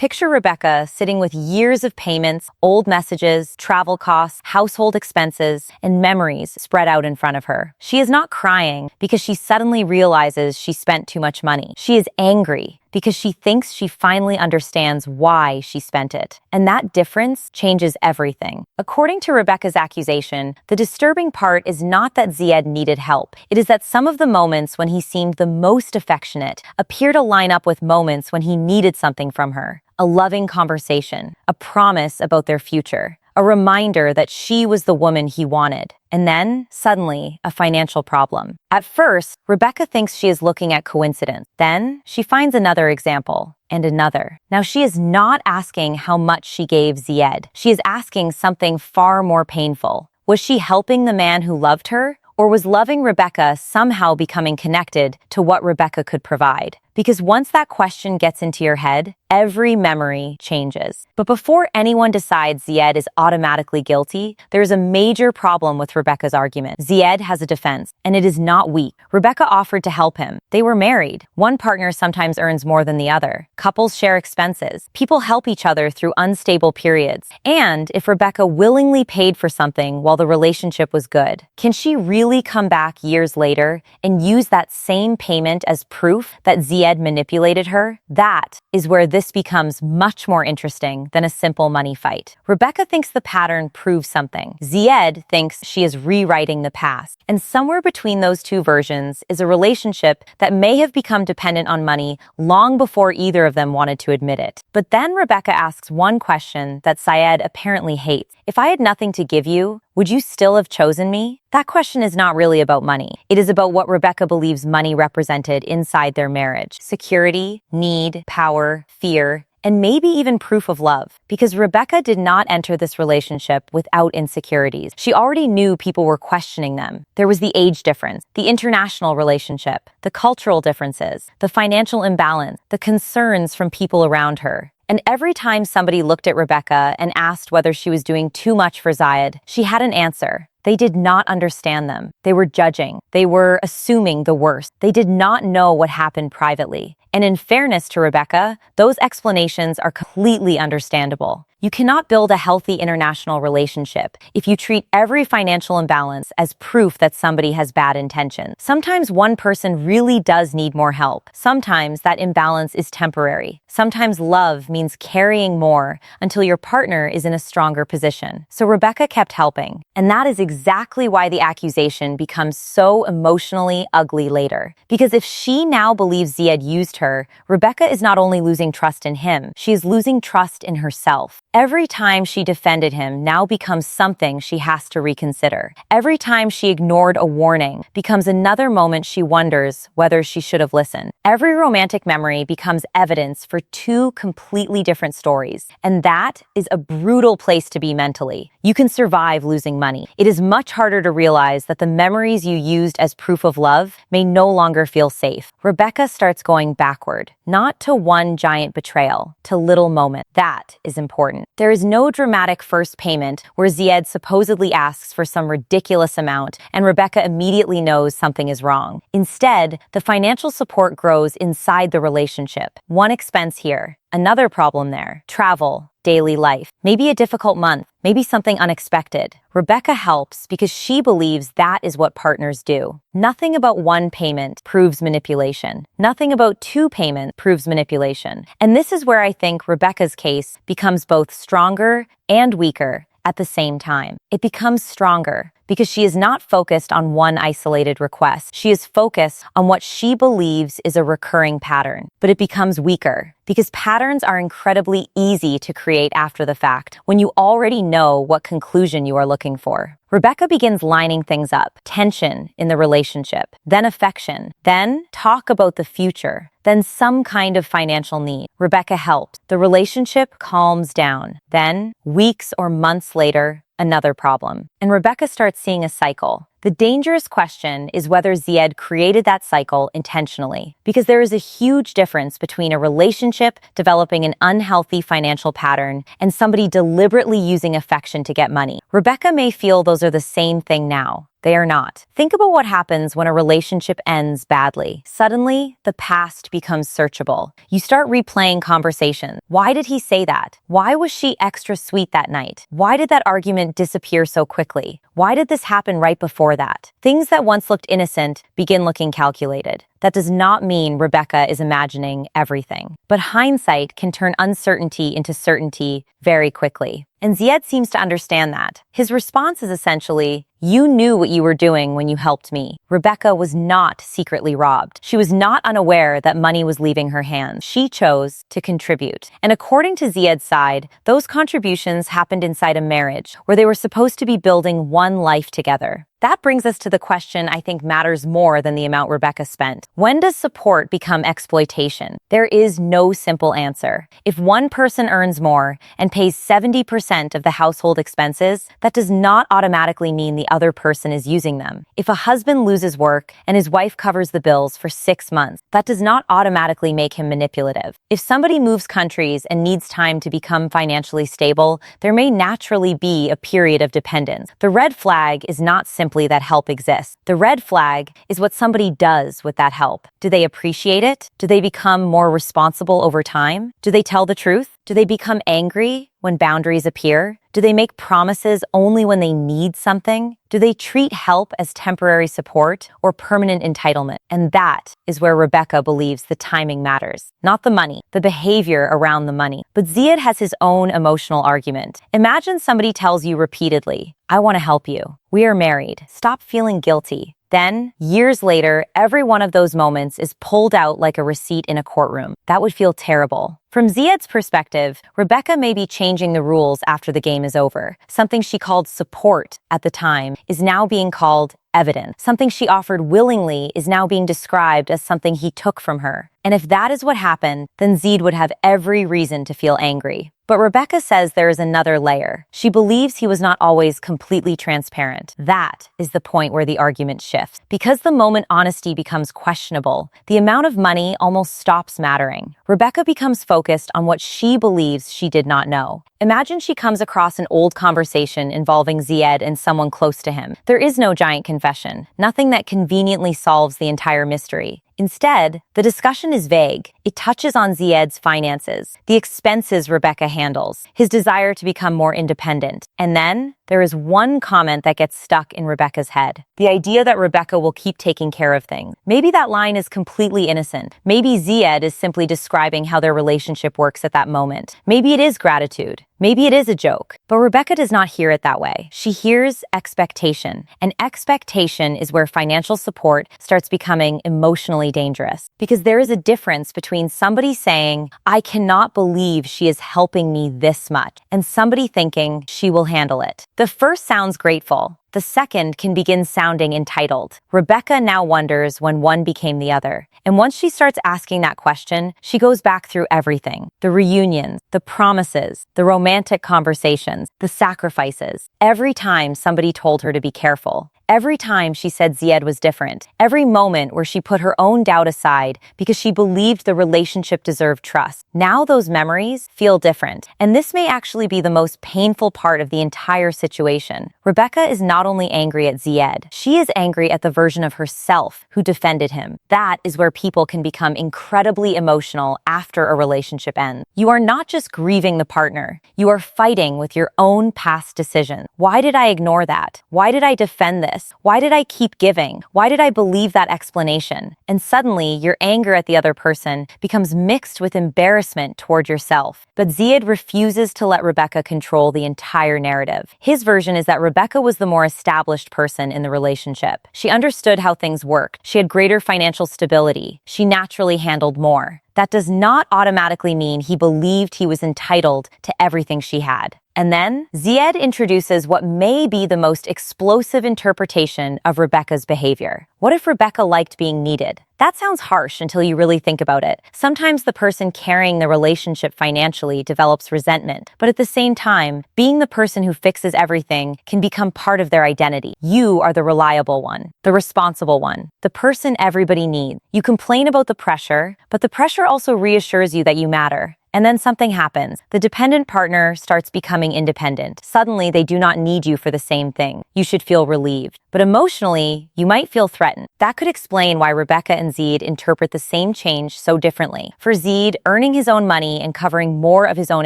Picture Rebecca sitting with years of payments, old messages, travel costs, household expenses, and memories spread out in front of her. She is not crying because she suddenly realizes she spent too much money. She is angry because she thinks she finally understands why she spent it. And that difference changes everything. According to Rebecca's accusation, the disturbing part is not that Zied needed help. It is that some of the moments when he seemed the most affectionate appear to line up with moments when he needed something from her. A loving conversation, a promise about their future, a reminder that she was the woman he wanted. And then, suddenly, a financial problem. At first, Rebecca thinks she is looking at coincidence. Then, she finds another example, and another. Now, she is not asking how much she gave Zied. She is asking something far more painful. Was she helping the man who loved her? Or was loving Rebecca somehow becoming connected to what Rebecca could provide? Because once that question gets into your head, every memory changes. But before anyone decides Zied is automatically guilty, there is a major problem with Rebecca's argument. Zied has a defense, and it is not weak. Rebecca offered to help him. They were married. One partner sometimes earns more than the other. Couples share expenses. People help each other through unstable periods. And if Rebecca willingly paid for something while the relationship was good, can she really come back years later and use that same payment as proof that Zied manipulated her? That is where this becomes much more interesting than a simple money fight. Rebecca thinks the pattern proves something. Zied thinks she is rewriting the past. And somewhere between those two versions is a relationship that may have become dependent on money long before either of them wanted to admit it. But then Rebecca asks one question that Zied apparently hates. If I had nothing to give you, would you still have chosen me? That question is not really about money. It is about what Rebecca believes money represented inside their marriage. Security, need, power, fear, and maybe even proof of love. Because Rebecca did not enter this relationship without insecurities. She already knew people were questioning them. There was the age difference, the international relationship, the cultural differences, the financial imbalance, the concerns from people around her. And every time somebody looked at Rebecca and asked whether she was doing too much for Zied, she had an answer. They did not understand them. They were judging. They were assuming the worst. They did not know what happened privately. And in fairness to Rebecca, those explanations are completely understandable. You cannot build a healthy international relationship if you treat every financial imbalance as proof that somebody has bad intentions. Sometimes one person really does need more help. Sometimes that imbalance is temporary. Sometimes love means carrying more until your partner is in a stronger position. So Rebecca kept helping. And that is exactly why the accusation becomes so emotionally ugly later. Because if she now believes Zied used her, Rebecca is not only losing trust in him, she is losing trust in herself. Every time she defended him now becomes something she has to reconsider. Every time she ignored a warning becomes another moment she wonders whether she should have listened. Every romantic memory becomes evidence for two completely different stories. And that is a brutal place to be mentally. You can survive losing money. It is much harder to realize that the memories you used as proof of love may no longer feel safe. Rebecca starts going backward, not to one giant betrayal, to little moments. That is important. There is no dramatic first payment where Zied supposedly asks for some ridiculous amount and Rebecca immediately knows something is wrong. Instead, the financial support grows inside the relationship. One expense here, another problem there. Travel, daily life, maybe a difficult month, maybe something unexpected. Rebecca helps because she believes that is what partners do. Nothing about one payment proves manipulation. Nothing about two payments proves manipulation. And this is where I think Rebecca's case becomes both stronger and weaker at the same time. It becomes stronger because she is not focused on one isolated request. She is focused on what she believes is a recurring pattern. But it becomes weaker because patterns are incredibly easy to create after the fact when you already know what conclusion you are looking for. Rebecca begins lining things up. Tension in the relationship, then affection, then talk about the future, then some kind of financial need. Rebecca helps. The relationship calms down. Then, weeks or months later, another problem. And Rebecca starts seeing a cycle. The dangerous question is whether Zied created that cycle intentionally, because there is a huge difference between a relationship developing an unhealthy financial pattern and somebody deliberately using affection to get money. Rebecca may feel those are the same thing now, They are not. Think about what happens when a relationship ends badly. Suddenly, the past becomes searchable. You start replaying conversations. Why did he say that? Why was she extra sweet that night? Why did that argument disappear so quickly? Why did this happen right before that? Things that once looked innocent begin looking calculated. That does not mean Rebecca is imagining everything. But hindsight can turn uncertainty into certainty very quickly. And Zied seems to understand that. His response is essentially, "You knew what you were doing when you helped me." Rebecca was not secretly robbed. She was not unaware that money was leaving her hands. She chose to contribute. And according to Zied's side, those contributions happened inside a marriage where they were supposed to be building one life together. That brings us to the question I think matters more than the amount Rebecca spent. When does support become exploitation? There is no simple answer. If one person earns more and pays 70% of the household expenses, that does not automatically mean the other person is using them. If a husband loses work and his wife covers the bills for 6 months, that does not automatically make him manipulative. If somebody moves countries and needs time to become financially stable, there may naturally be a period of dependence. The red flag is not simply that help exists. The red flag is what somebody does with that help. Do they appreciate it? Do they become more responsible over time? Do they tell the truth? Do they become angry when boundaries appear? Do they make promises only when they need something? Do they treat help as temporary support or permanent entitlement? And that is where Rebecca believes the timing matters. Not the money, the behavior around the money. But Zied has his own emotional argument. Imagine somebody tells you repeatedly, "I want to help you. We are married. Stop feeling guilty." Then, years later, every one of those moments is pulled out like a receipt in a courtroom. That would feel terrible. From Zied's perspective, Rebecca may be changing the rules after the game is over. Something she called support at the time is now being called evidence. Something she offered willingly is now being described as something he took from her. And if that is what happened, then Zied would have every reason to feel angry. But Rebecca says there is another layer. She believes he was not always completely transparent. That is the point where the argument shifts. Because the moment honesty becomes questionable, the amount of money almost stops mattering. Rebecca becomes focused on what she believes she did not know. Imagine she comes across an old conversation involving Zied and someone close to him. There is no giant confession, nothing that conveniently solves the entire mystery. Instead, the discussion is vague. It touches on Zied's finances, the expenses Rebecca handles, his desire to become more independent. And then, there is one comment that gets stuck in Rebecca's head. The idea that Rebecca will keep taking care of things. Maybe that line is completely innocent. Maybe Zied is simply describing how their relationship works at that moment. Maybe it is gratitude. Maybe it is a joke. But Rebecca does not hear it that way. She hears expectation. And expectation is where financial support starts becoming emotionally dangerous. Because there is a difference between somebody saying, "I cannot believe she is helping me this much," and somebody thinking, "She will handle it." The first sounds grateful. The second can begin sounding entitled. Rebecca now wonders when one became the other. And once she starts asking that question, she goes back through everything. The reunions, the promises, the romantic conversations, the sacrifices. Every time somebody told her to be careful. Every time she said Zied was different. Every moment where she put her own doubt aside because she believed the relationship deserved trust. Now those memories feel different. And this may actually be the most painful part of the entire situation. Rebecca is not only angry at Zied, she is angry at the version of herself who defended him. That is where people can become incredibly emotional after a relationship ends. You are not just grieving the partner. You are fighting with your own past decisions. Why did I ignore that? Why did I defend this? Why did I keep giving? Why did I believe that explanation? And suddenly, your anger at the other person becomes mixed with embarrassment toward yourself. But Zied refuses to let Rebecca control the entire narrative. His version is that Rebecca was the more established person in the relationship. She understood how things worked. She had greater financial stability. She naturally handled more. That does not automatically mean he believed he was entitled to everything she had. And then, Zied introduces what may be the most explosive interpretation of Rebecca's behavior. What if Rebecca liked being needed? That sounds harsh until you really think about it. Sometimes the person carrying the relationship financially develops resentment, but at the same time, being the person who fixes everything can become part of their identity. You are the reliable one, the responsible one, the person everybody needs. You complain about the pressure, but the pressure also reassures you that you matter. And then something happens. The dependent partner starts becoming independent. Suddenly, they do not need you for the same thing. You should feel relieved. But emotionally, you might feel threatened. That could explain why Rebecca and Zied interpret the same change so differently. For Zied, earning his own money and covering more of his own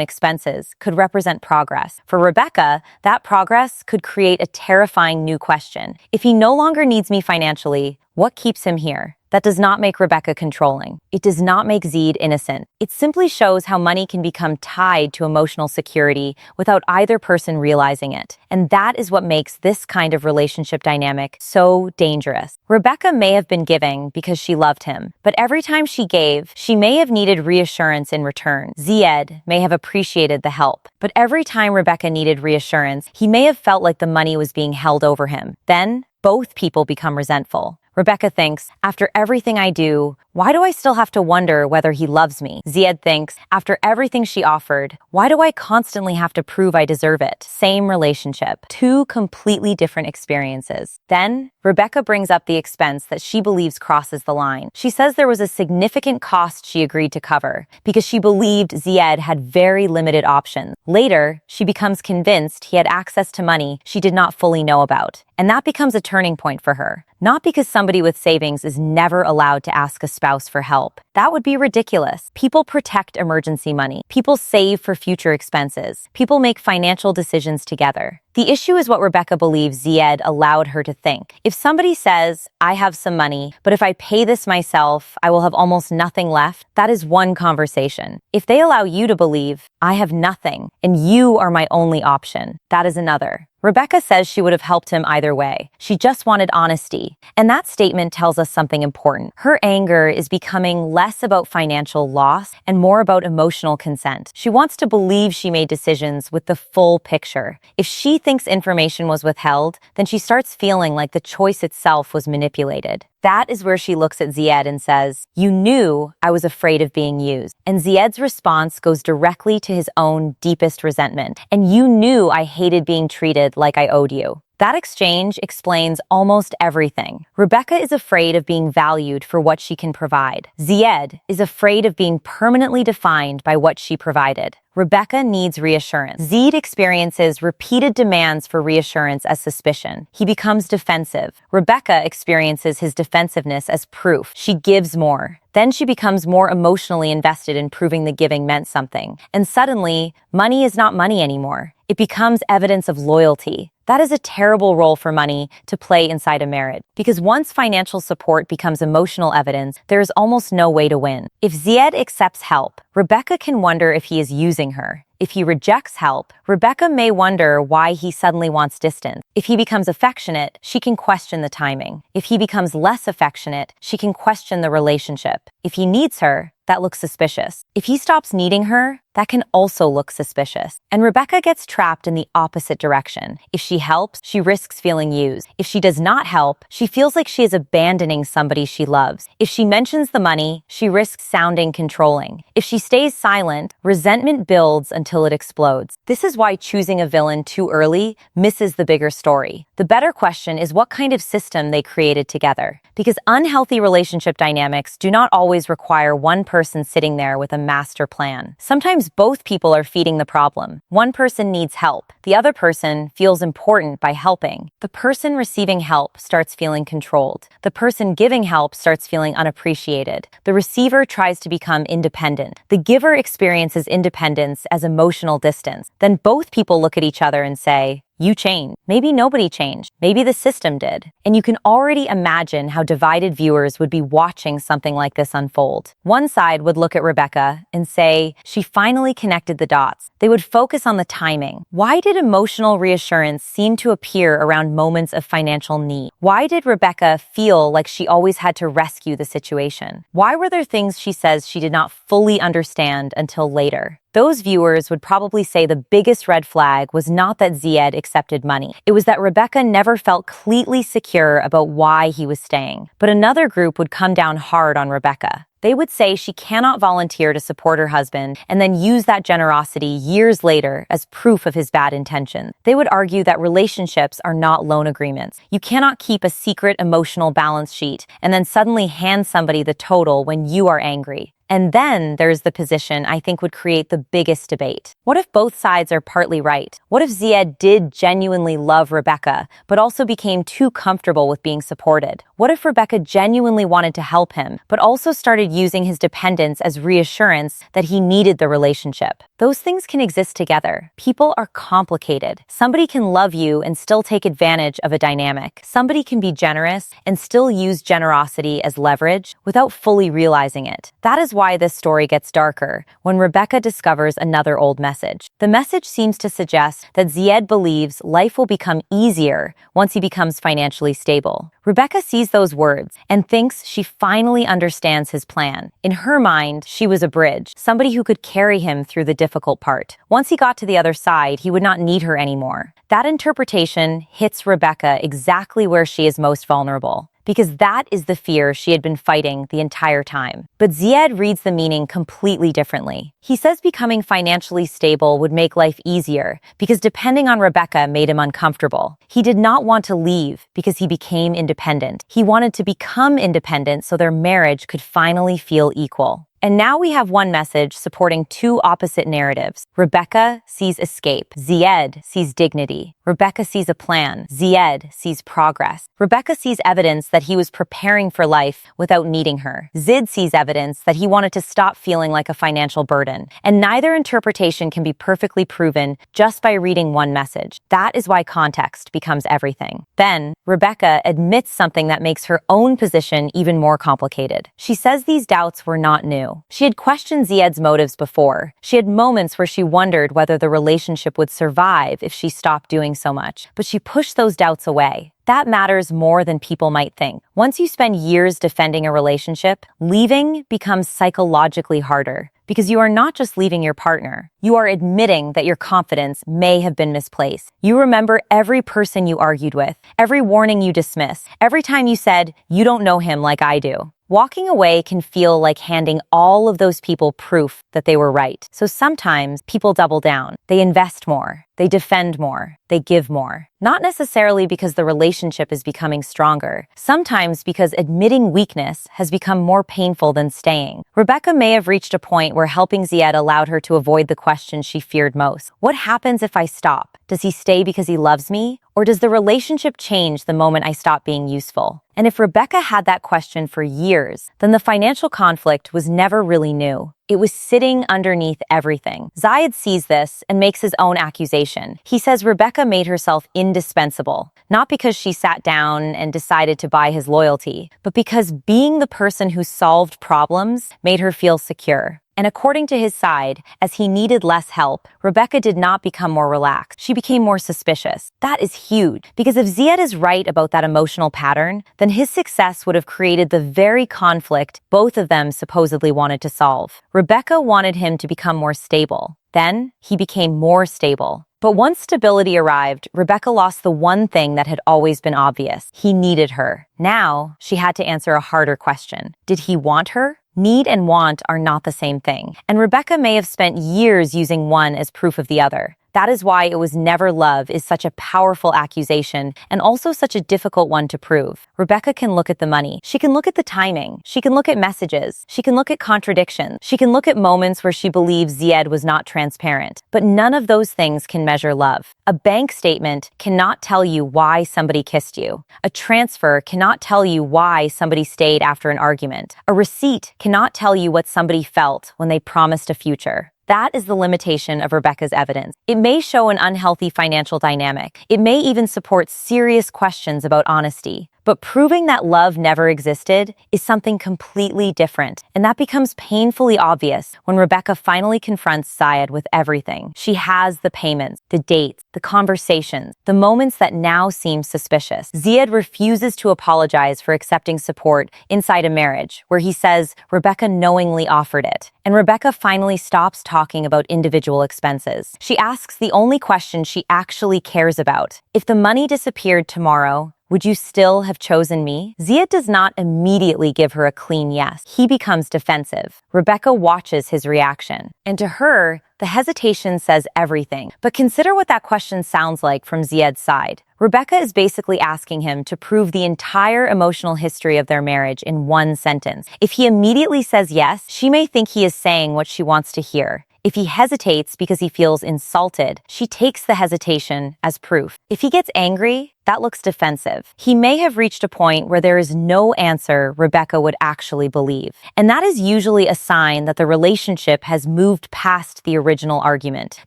expenses could represent progress. For Rebecca, that progress could create a terrifying new question. If he no longer needs me financially, what keeps him here? That does not make Rebecca controlling. It does not make Zied innocent. It simply shows how money can become tied to emotional security without either person realizing it. And that is what makes this kind of relationship dynamic so dangerous. Rebecca may have been giving because she loved him, but every time she gave, she may have needed reassurance in return. Zied may have appreciated the help, but every time Rebecca needed reassurance, he may have felt like the money was being held over him. Then, both people become resentful. Rebecca thinks, after everything I do, why do I still have to wonder whether he loves me? Zied thinks, after everything she offered, why do I constantly have to prove I deserve it? Same relationship, two completely different experiences. Then, Rebecca brings up the expense that she believes crosses the line. She says there was a significant cost she agreed to cover because she believed Zied had very limited options. Later, she becomes convinced he had access to money she did not fully know about. And that becomes a turning point for her. Not because somebody with savings is never allowed to ask a spouse for help. That would be ridiculous. People protect emergency money. People save for future expenses. People make financial decisions together. The issue is what Rebecca believes Zied allowed her to think. If somebody says, I have some money, but if I pay this myself, I will have almost nothing left, that is one conversation. If they allow you to believe, I have nothing, and you are my only option, that is another. Rebecca says she would have helped him either way. She just wanted honesty. And that statement tells us something important. Her anger is becoming less about financial loss and more about emotional consent. She wants to believe she made decisions with the full picture. If she thinks information was withheld, then she starts feeling like the choice itself was manipulated. That is where she looks at Zied and says, you knew I was afraid of being used. And Zied's response goes directly to his own deepest resentment. And you knew I hated being treated like I owed you. That exchange explains almost everything. Rebecca is afraid of being valued for what she can provide. Zied is afraid of being permanently defined by what she provided. Rebecca needs reassurance. Zied experiences repeated demands for reassurance as suspicion. He becomes defensive. Rebecca experiences his defensiveness as proof. She gives more. Then she becomes more emotionally invested in proving the giving meant something. And suddenly, money is not money anymore. It becomes evidence of loyalty. That is a terrible role for money to play inside a marriage, because once financial support becomes emotional evidence, there is almost no way to win. If Zied accepts help, Rebecca can wonder if he is using her. If he rejects help, Rebecca may wonder why he suddenly wants distance. If he becomes affectionate, she can question the timing. If he becomes less affectionate, she can question the relationship. If he needs her, that looks suspicious. If he stops needing her, that can also look suspicious. And Rebecca gets trapped in the opposite direction. If she helps, she risks feeling used. If she does not help, she feels like she is abandoning somebody she loves. If she mentions the money, she risks sounding controlling. If she stays silent, resentment builds until it explodes. This is why choosing a villain too early misses the bigger story. The better question is what kind of system they created together. Because unhealthy relationship dynamics do not always require one person sitting there with a master plan. Sometimes both people are feeding the problem. One person needs help. The other person feels important by helping. The person receiving help starts feeling controlled. The person giving help starts feeling unappreciated. The receiver tries to become independent. The giver experiences independence as emotional distance. Then both people look at each other and say, you changed. Maybe nobody changed. Maybe the system did. And you can already imagine how divided viewers would be watching something like this unfold. One side would look at Rebecca and say, she finally connected the dots. They would focus on the timing. Why did emotional reassurance seem to appear around moments of financial need? Why did Rebecca feel like she always had to rescue the situation? Why were there things she says she did not fully understand until later? Those viewers would probably say the biggest red flag was not that Zied accepted money. It was that Rebecca never felt completely secure about why he was staying. But another group would come down hard on Rebecca. They would say she cannot volunteer to support her husband and then use that generosity years later as proof of his bad intentions. They would argue that relationships are not loan agreements. You cannot keep a secret emotional balance sheet and then suddenly hand somebody the total when you are angry. And then there's the position I think would create the biggest debate. What if both sides are partly right? What if Zied did genuinely love Rebecca, but also became too comfortable with being supported? What if Rebecca genuinely wanted to help him, but also started using his dependence as reassurance that he needed the relationship? Those things can exist together. People are complicated. Somebody can love you and still take advantage of a dynamic. Somebody can be generous and still use generosity as leverage without fully realizing it. That is why this story gets darker when Rebecca discovers another old message. The message seems to suggest that Zied believes life will become easier once he becomes financially stable. Rebecca sees those words and thinks she finally understands his plan. In her mind, she was a bridge, somebody who could carry him through the difficult part. Once he got to the other side, he would not need her anymore. That interpretation hits Rebecca exactly where she is most vulnerable, because that is the fear she had been fighting the entire time. But Zied reads the meaning completely differently. He says becoming financially stable would make life easier because depending on Rebecca made him uncomfortable. He did not want to leave because he became independent. He wanted to become independent so their marriage could finally feel equal. And now we have one message supporting two opposite narratives. Rebecca sees escape. Zied sees dignity. Rebecca sees a plan. Zied sees progress. Rebecca sees evidence that he was preparing for life without needing her. Zied sees evidence that he wanted to stop feeling like a financial burden. And neither interpretation can be perfectly proven just by reading one message. That is why context becomes everything. Then, Rebecca admits something that makes her own position even more complicated. She says these doubts were not new. She had questioned Zied's motives before. She had moments where she wondered whether the relationship would survive if she stopped doing so much, but she pushed those doubts away. That matters more than people might think. Once you spend years defending a relationship, leaving becomes psychologically harder because you are not just leaving your partner. You are admitting that your confidence may have been misplaced. You remember every person you argued with, every warning you dismissed, every time you said, "You don't know him like I do." Walking away can feel like handing all of those people proof that they were right. So sometimes people double down. They invest more. They defend more. They give more. Not necessarily because the relationship is becoming stronger. Sometimes because admitting weakness has become more painful than staying. Rebecca may have reached a point where helping Zied allowed her to avoid the question she feared most. What happens if I stop? Does he stay because he loves me? Or does the relationship change the moment I stop being useful? And if Rebecca had that question for years, then the financial conflict was never really new. It was sitting underneath everything. Zied sees this and makes his own accusation. He says Rebecca made herself indispensable, not because she sat down and decided to buy his loyalty, but because being the person who solved problems made her feel secure. And according to his side, as he needed less help, Rebecca did not become more relaxed. She became more suspicious. That is huge, because if Zied is right about that emotional pattern, then his success would have created the very conflict both of them supposedly wanted to solve. Rebecca wanted him to become more stable. Then, he became more stable. But once stability arrived, Rebecca lost the one thing that had always been obvious. He needed her. Now, she had to answer a harder question. Did he want her? Need and want are not the same thing, and Rebecca may have spent years using one as proof of the other. That is why it was never love is such a powerful accusation and also such a difficult one to prove. Rebecca can look at the money. She can look at the timing. She can look at messages. She can look at contradictions. She can look at moments where she believes Zied was not transparent. But none of those things can measure love. A bank statement cannot tell you why somebody kissed you. A transfer cannot tell you why somebody stayed after an argument. A receipt cannot tell you what somebody felt when they promised a future. That is the limitation of Rebecca's evidence. It may show an unhealthy financial dynamic. It may even support serious questions about honesty. But proving that love never existed is something completely different, and that becomes painfully obvious when Rebecca finally confronts Zied with everything. She has the payments, the dates, the conversations, the moments that now seem suspicious. Zied refuses to apologize for accepting support inside a marriage, where he says Rebecca knowingly offered it. And Rebecca finally stops talking about individual expenses. She asks the only question she actually cares about. If the money disappeared tomorrow, Would you still have chosen me? Zied does not immediately give her a clean yes. He becomes defensive. Rebecca watches his reaction. And to her, the hesitation says everything. But consider what that question sounds like from Zied's side. Rebecca is basically asking him to prove the entire emotional history of their marriage in one sentence. If he immediately says yes, she may think he is saying what she wants to hear. If he hesitates because he feels insulted, she takes the hesitation as proof. If he gets angry, that looks defensive. He may have reached a point where there is no answer Rebecca would actually believe. And that is usually a sign that the relationship has moved past the original argument.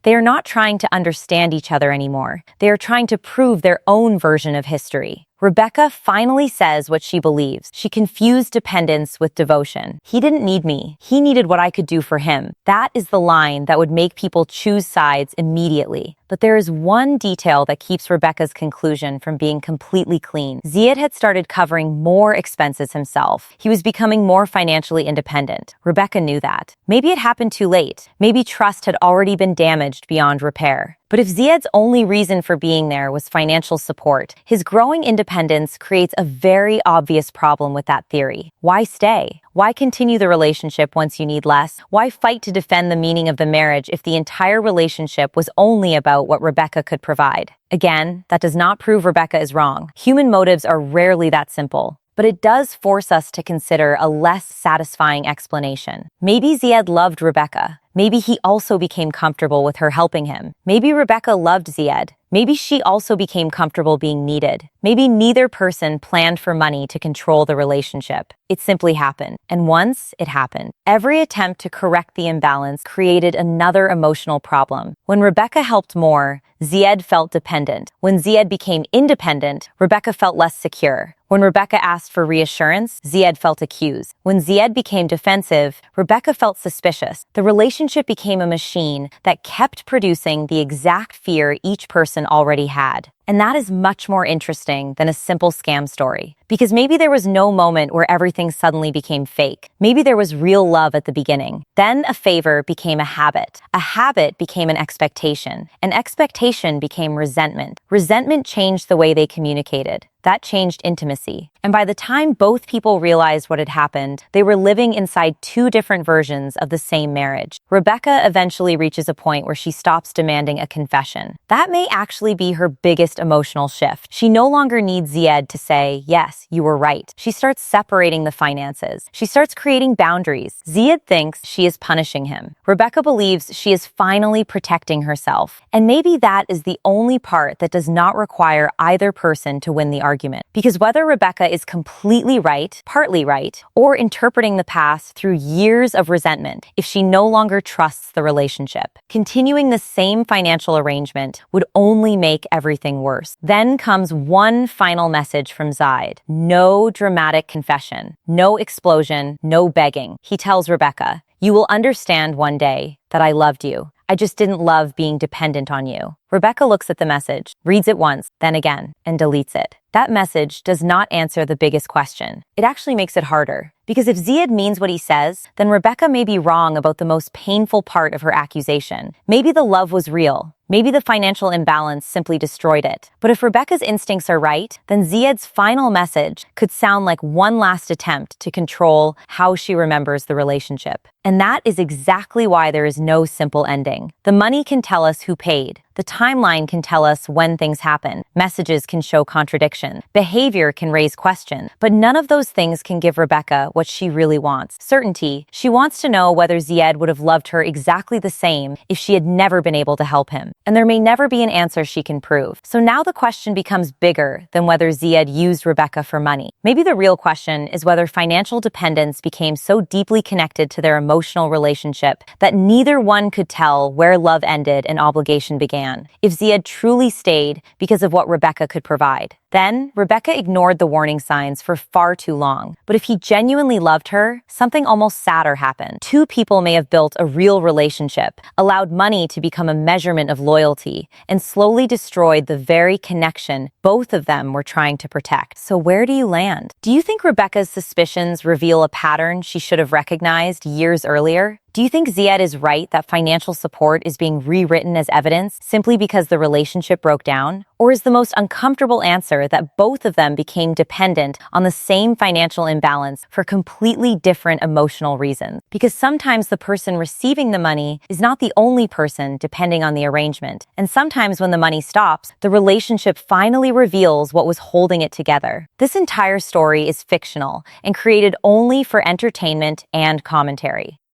They are not trying to understand each other anymore. They are trying to prove their own version of history. Rebecca finally says what she believes. She confused dependence with devotion. He didn't need me. He needed what I could do for him. That is the line that would make people choose sides immediately. But there is one detail that keeps Rebecca's conclusion from being completely clean. Zied had started covering more expenses himself. He was becoming more financially independent. Rebecca knew that. Maybe it happened too late. Maybe trust had already been damaged beyond repair. But if Zied's only reason for being there was financial support, his growing independence creates a very obvious problem with that theory. Why stay? Why continue the relationship once you need less? Why fight to defend the meaning of the marriage if the entire relationship was only about what Rebecca could provide? Again, that does not prove Rebecca is wrong. Human motives are rarely that simple. But it does force us to consider a less satisfying explanation. Maybe Zied loved Rebecca. Maybe he also became comfortable with her helping him. Maybe Rebecca loved Zied. Maybe she also became comfortable being needed. Maybe neither person planned for money to control the relationship. It simply happened. And once it happened, every attempt to correct the imbalance created another emotional problem. When Rebecca helped more, Zied felt dependent. When Zied became independent, Rebecca felt less secure. When Rebecca asked for reassurance, Zied felt accused. When Zied became defensive, Rebecca felt suspicious. The relationship became a machine that kept producing the exact fear each person already had. And that is much more interesting than a simple scam story. Because maybe there was no moment where everything suddenly became fake. Maybe there was real love at the beginning. Then a favor became a habit. A habit became an expectation. An expectation became resentment. Resentment changed the way they communicated. That changed intimacy. And by the time both people realized what had happened, they were living inside two different versions of the same marriage. Rebecca eventually reaches a point where she stops demanding a confession. That may actually be her biggest emotional shift. She no longer needs Zied to say, yes, you were right. She starts separating the finances. She starts creating boundaries. Zied thinks she is punishing him. Rebecca believes she is finally protecting herself. And maybe that is the only part that does not require either person to win the argument. Because whether Rebecca is completely right, partly right, or interpreting the past through years of resentment, if she no longer trusts the relationship, continuing the same financial arrangement would only make everything worse. Then comes one final message from Zied. No dramatic confession, no explosion, no begging. He tells Rebecca, "You will understand one day that I loved you. I just didn't love being dependent on you." Rebecca looks at the message, reads it once, then again, and deletes it. That message does not answer the biggest question. It actually makes it harder. Because if Zied means what he says, then Rebecca may be wrong about the most painful part of her accusation. Maybe the love was real. Maybe the financial imbalance simply destroyed it. But if Rebecca's instincts are right, then Zied's final message could sound like one last attempt to control how she remembers the relationship. And that is exactly why there is no simple ending. The money can tell us who paid. The timeline can tell us when things happen. Messages can show contradiction. Behavior can raise questions. But none of those things can give Rebecca what she really wants. Certainty. She wants to know whether Zied would have loved her exactly the same if she had never been able to help him. And there may never be an answer she can prove. So now the question becomes bigger than whether Zied used Rebecca for money. Maybe the real question is whether financial dependence became so deeply connected to their emotional relationship that neither one could tell where love ended and obligation began. If Zied truly stayed because of what Rebecca could provide, then Rebecca ignored the warning signs for far too long. But if he genuinely loved her, something almost sadder happened. Two people may have built a real relationship, allowed money to become a measurement of loyalty, and slowly destroyed the very connection both of them were trying to protect. So where do you land? Do you think Rebecca's suspicions reveal a pattern she should have recognized years earlier? Do you think Zied is right that financial support is being rewritten as evidence simply because the relationship broke down? Or is the most uncomfortable answer that both of them became dependent on the same financial imbalance for completely different emotional reasons? Because sometimes the person receiving the money is not the only person depending on the arrangement. And sometimes when the money stops, the relationship finally reveals what was holding it together. This entire story is fictional and created only for entertainment and commentary.